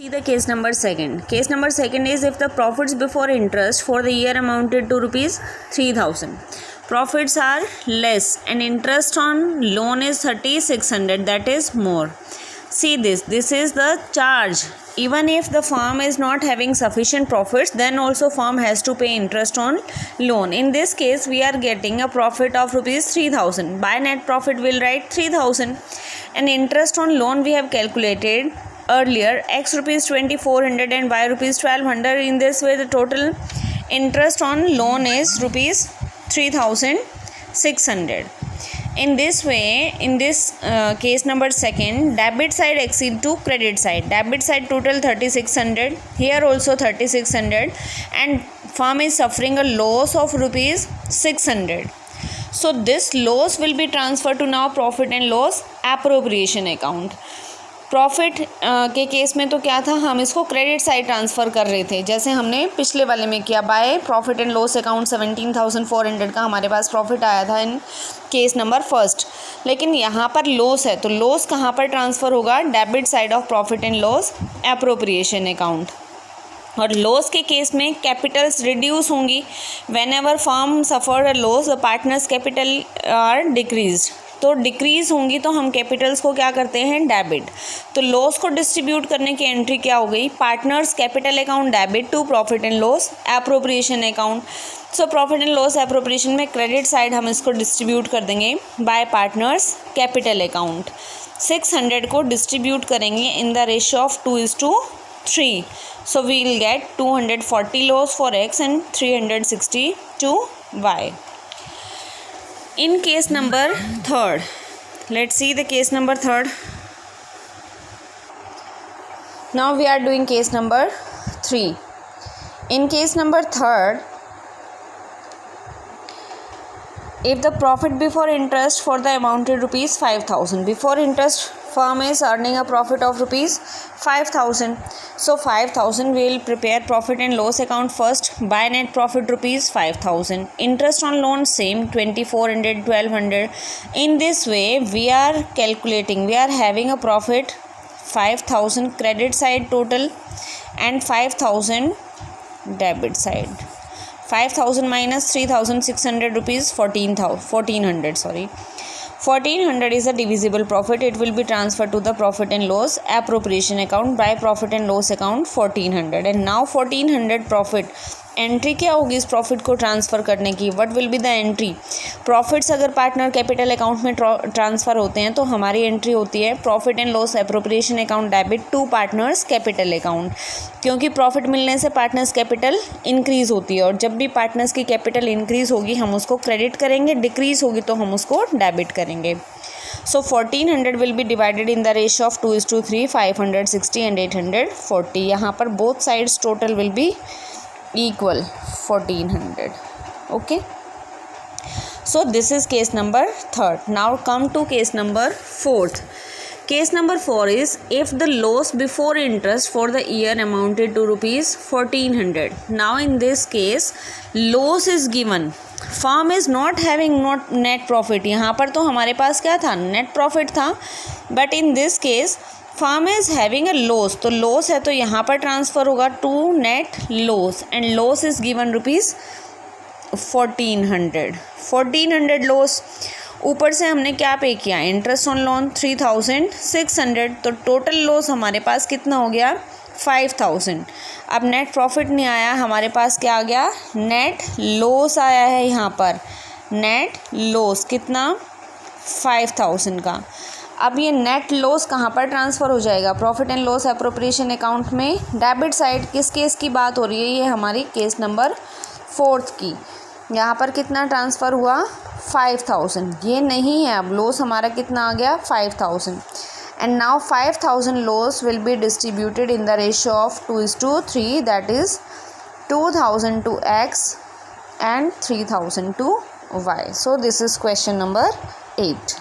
See the case number second. Case number second is if the profits before interest for the year amounted to rupees 3,000. Profits are less and interest on loan is 3,600, that is more. See this is the charge. Even if the firm is not having sufficient profits, then also firm has to pay interest on loan. In this case, we are getting a profit of rupees 3,000. By net profit, we'll write 3,000. And interest on loan we have calculated earlier, x rupees 2,400 and y rupees 1,200. In this way, the total interest on loan is rupees 3,600. In this way, in this case number second, debit side exceed to credit side. Debit side total 3,600, here also 3,600, and firm is suffering a loss of rupees 600. So this loss will be transferred to now profit and loss appropriation account. Profit के case में तो क्या था, हम इसको credit side transfer कर रहे थे, जैसे हमने पिछले वाले में किया. By profit and loss account 17,400 का हमारे पास प्रॉफिट आया था इन केस नंबर फर्स्ट. लेकिन यहाँ पर लॉस है, तो लॉस कहाँ पर ट्रांसफ़र होगा, debit side of profit and loss appropriation account. और लॉस के केस में कैपिटल्स रिड्यूस होंगी. When ever firm suffer a loss the partners capital R decreased. तो डिक्रीज़ होंगी तो हम कैपिटल्स को क्या करते हैं, डेबिट. तो लॉस को डिस्ट्रीब्यूट करने की एंट्री क्या हो गई, partners capital account debit to profit and loss appropriation account. So profit and loss appropriation में क्रेडिट साइड हम इसको डिस्ट्रीब्यूट कर देंगे बाय पार्टनर्स कैपिटल अकाउंट. 600 को डिस्ट्रीब्यूट करेंगे in the ratio of 2:3. So we will get 240 loss for X and 360 to Y. In case number third, let's see the case number third. Now we are doing case number 3. In case number third, if the profit before interest for the amounted rupees 5,000, before interest firm is earning a profit of rupees 5,000. So 5,000 we will prepare profit and loss account first. By net profit rupees 5,000. Interest on loan same 2,400, 1,200. In this way we are calculating, we are having a profit 5,000 credit side total and 5,000 debit side. 5,000 minus 3,600 rupees 1,400 sorry. 1,400 is a divisible profit. It will be transferred to the profit and loss appropriation account by profit and loss account 1,400. And now 1,400 profit entry क्या होगी इस profit को transfer करने की, what will be the entry. Profits अगर partner capital account में transfer होते हैं तो हमारी एंट्री होती है profit and loss appropriation account debit to partners capital account. क्योंकि प्रॉफिट मिलने से पार्टनर्स कैपिटल इंक्रीज़ होती है, और जब भी पार्टनर्स की कैपिटल इंक्रीज़ होगी हम उसको क्रेडिट करेंगे, डिक्रीज़ होगी तो हम उसको डेबिट करेंगे. So 1,400 will be divided in the ratio of 2:3, 560 and 840. यहाँ पर both sides total will be equal 1,400. Okay, so this is case number third. Now come to case number fourth. Case number 4 is if the loss before interest for the year amounted to rupees 1,400. Now in this case loss is given, firm is not having not net profit. यहाँ पर तो हमारे पास क्या था, net profit था, but in this case firm is having a loss. तो loss है तो यहाँ पर ट्रांसफ़र होगा to net loss, and loss is given rupees 1,400 loss. ऊपर से हमने क्या पे किया, इंटरेस्ट ऑन लोन 3,600. तो टोटल लॉस हमारे पास कितना हो गया, 5,000. अब नेट प्रॉफिट नहीं आया, हमारे पास क्या आ गया, नेट लॉस आया है. यहाँ पर नेट लॉस कितना, 5,000 का. अब ये नेट लॉस कहाँ पर ट्रांसफ़र हो जाएगा, profit and loss appropriation account में. डेबिट साइड किस केस की बात हो रही है, ये हमारी केस नंबर 4 की. यहाँ पर कितना ट्रांसफ़र हुआ, 5,000. ये नहीं है, अब लॉस हमारा कितना आ गया, 5,000. And now 5,000 loss will be distributed in the ratio of 2:3, that is 2,000 to X and 3,000 to Y. So this is question number 8.